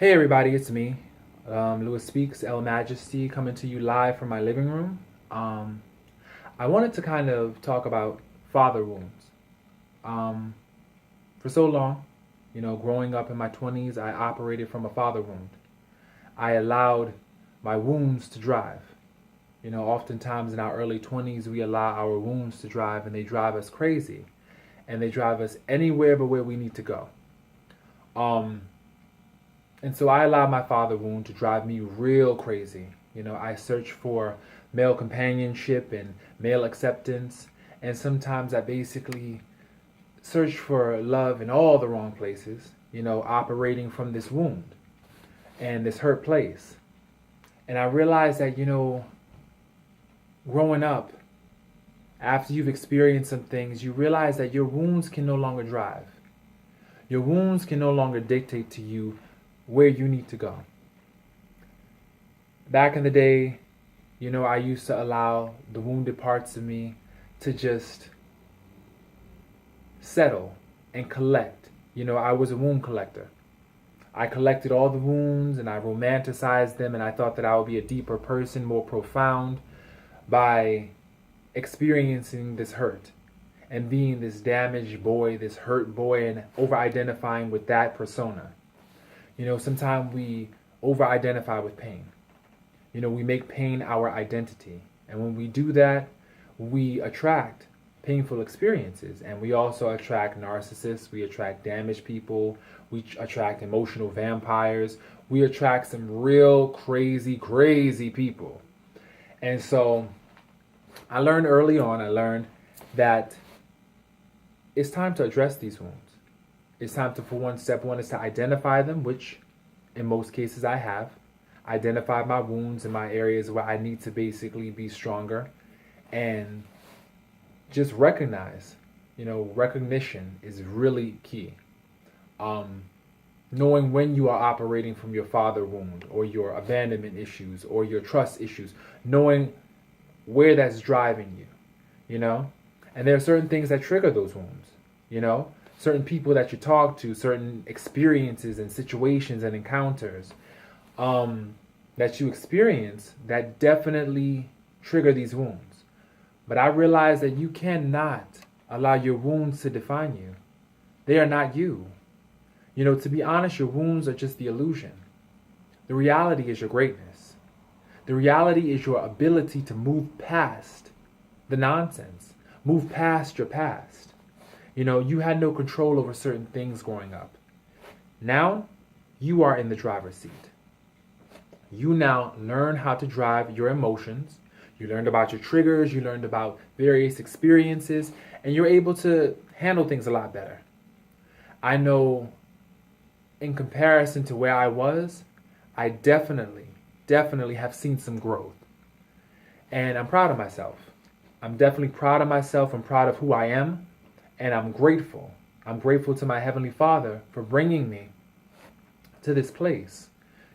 Hey everybody, it's me, Lewis Speaks, El Majesty, coming to you live from my living room. Um, I wanted to kind of talk about father wounds. Um, for so long, growing up in my 20s, I operated from a father wound. I allowed my wounds to drive. Oftentimes in our early 20s, we allow our wounds to drive, and they drive us crazy, and they drive us anywhere but where we need to go. Um, And so I allowed my father wound to drive me real crazy. I searched for male companionship and male acceptance. And sometimes I basically searched for love in all the wrong places, operating from this wound and this hurt place. And I realized that, growing up, after you've experienced some things, you realize that your wounds can no longer drive. Your wounds can no longer dictate to you where you need to go. Back in the day, I used to allow the wounded parts of me to just settle and collect. I was a wound collector. I collected all the wounds and I romanticized them, and I thought that I would be a deeper person, more profound, by experiencing this hurt and being this damaged boy, this hurt boy, and over identifying with that persona. Sometimes we over identify with pain. We make pain our identity. And when we do that, we attract painful experiences. And we also attract narcissists. We attract damaged people. We attract emotional vampires. We attract some real crazy, crazy people. And so I learned early on, that it's time to address these wounds. It's time to, step one is to identify them, which in most cases I have. Identify my wounds and my areas where I need to basically be stronger. And just recognize, recognition is really key. Knowing when you are operating from your father wound or your abandonment issues or your trust issues. Knowing where that's driving you, And there are certain things that trigger those wounds, certain people that you talk to, certain experiences and situations and encounters that you experience that definitely trigger these wounds. But I realize that you cannot allow your wounds to define you. They are not you. To be honest, your wounds are just the illusion. The reality is your greatness. The reality is your ability to move past the nonsense, move past your past. You had no control over certain things growing up. Now, you are in the driver's seat. You now learn how to drive your emotions. You learned about your triggers. You learned about various experiences. And you're able to handle things a lot better. I know in comparison to where I was, I definitely have seen some growth. And I'm proud of myself. I'm definitely proud of myself. I'm proud of who I am. And I'm grateful. I'm grateful to my Heavenly Father for bringing me to this place,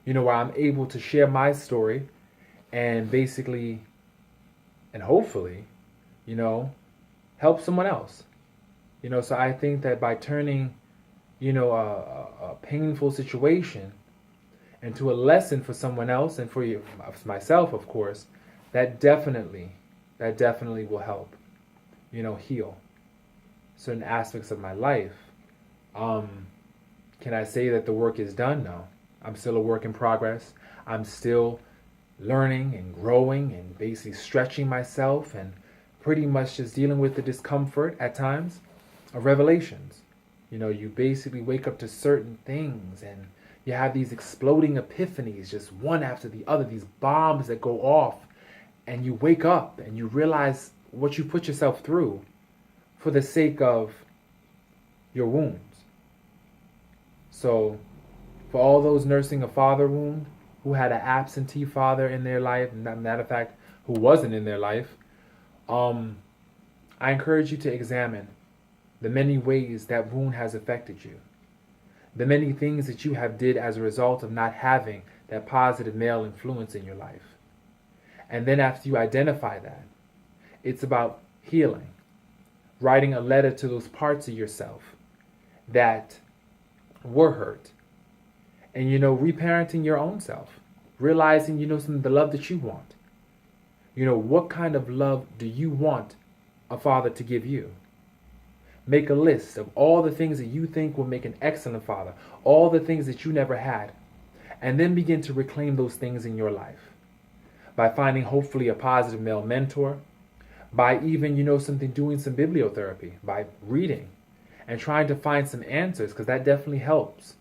where I'm able to share my story and basically, and hopefully, help someone else. So I think that by turning, a painful situation into a lesson for someone else and for myself, of course, that definitely will help, heal certain aspects of my life. Can I say that the work is done? No. I'm still a work in progress. I'm still learning and growing and basically stretching myself and pretty much just dealing with the discomfort at times of revelations. You basically wake up to certain things and you have these exploding epiphanies, just one after the other, these bombs that go off, and you wake up and you realize what you put yourself through for the sake of your wounds. So for all those nursing a father wound, who had an absentee father in their life, matter of fact, who wasn't in their life, I encourage you to examine the many ways that wound has affected you. The many things that you have did as a result of not having that positive male influence in your life. And then after you identify that, it's about healing. Writing a letter to those parts of yourself that were hurt And, reparenting your own self. Realizing, the love that you want. What kind of love do you want a father to give you? Make a list of all the things that you think will make an excellent father, all the things that you never had, and then begin to reclaim those things in your life by finding hopefully a positive male mentor, by even, doing some bibliotherapy, by reading and trying to find some answers, because that definitely helps,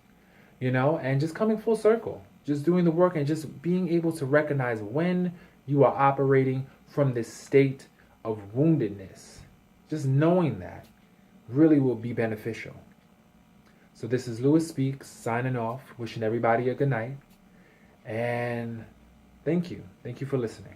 and just coming full circle, just doing the work and just being able to recognize when you are operating from this state of woundedness. Just knowing that really will be beneficial. So this is Lewis Speaks, signing off, wishing everybody a good night. And thank you. Thank you for listening.